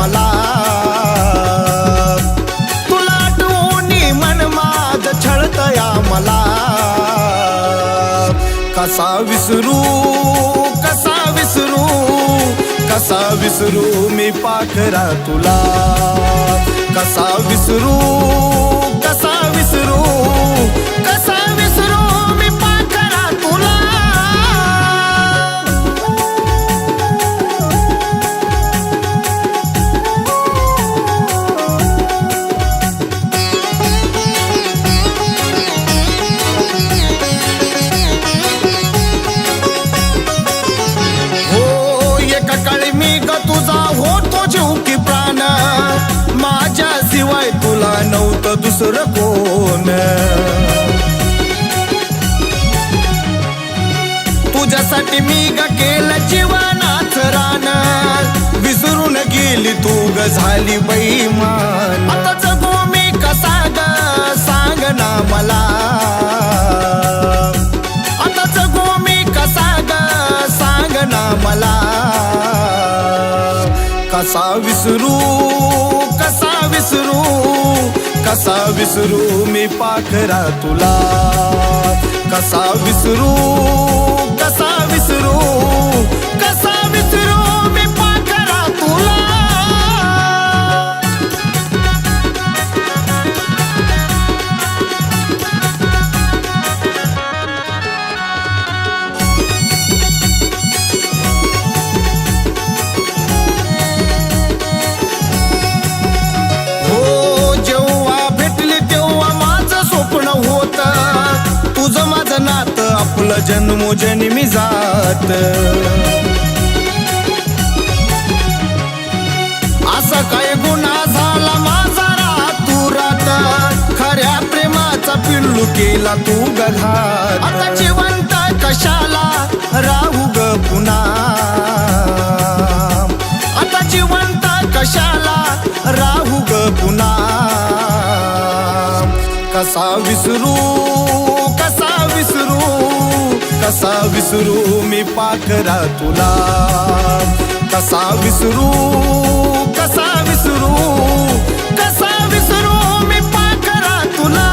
मला तुला आठवणी मन माझ छळतया मला कसा विसरू कसा विसरू कसा विसरू मी पाखरा तुला कसा विसरू कसा विसरू कसा विसरू मी पाखरा तुला तुझा होतो जीव की प्राण माझ्या शिवाय तुला नव्हतं दुसरं कोण तुझ्यासाठी मी ग केलं जीवनाच रान विसरून गेली तू ग झाली बेईमान आता जगू मी कसा ग सांग ना मला आता जगू मी कसा ग सांग ना मला कसा विसरू कसा विसरू कसा विसरू मी पाखरा तुला कसा विसरू कसा विसरू कसा विसरू मी पाखरा तुला तुझं माझं नातं आपलं जन्मोजन्मी जात असा काय गुन्हा झाला माझा रातुरात खऱ्या प्रेमाचा पिल्लू केला तू घात आता जिवंत कशाला राहू ग पुन्हा आता जिवंत कशाला राहू ग पुन्हा कसा विसरू कसा विसरू कसा विसरू मी पाखरा तुला कसा विसरू कसा विसरू कसा विसरू मी पाखरा तुला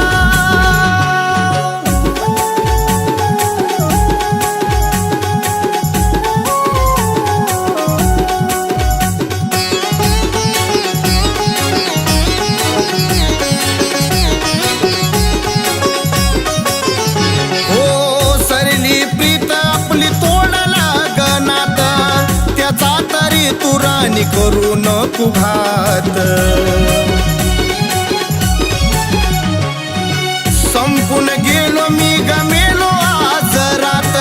तुरानी करू नको घात संपून गेलो मी गमेलो आज रात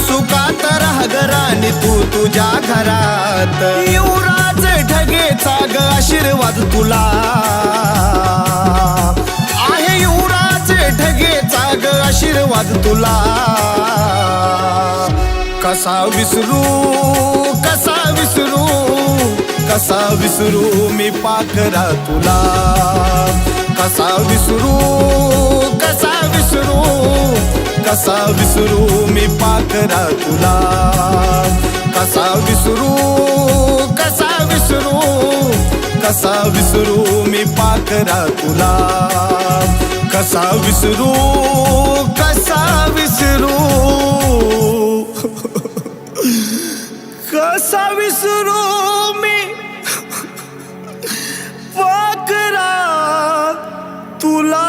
सुखात राह घराने तू तुझ्या घरात युवराज ढगेचा ग आशीर्वाद तुला आहे युवराज ढगेचा ग आशीर्वाद तुला कसा विसरू कसा विसरू कसा विसरू मी पाखरा तुला कसा विसरू कसा विसरू कसा विसरू मी पाखरा तुला कसा विसरू कसा विसरू कसा विसरू मी पाखरा तुला कसा विसरू कसा विसरू कसा विसरू मी पाखरा तुला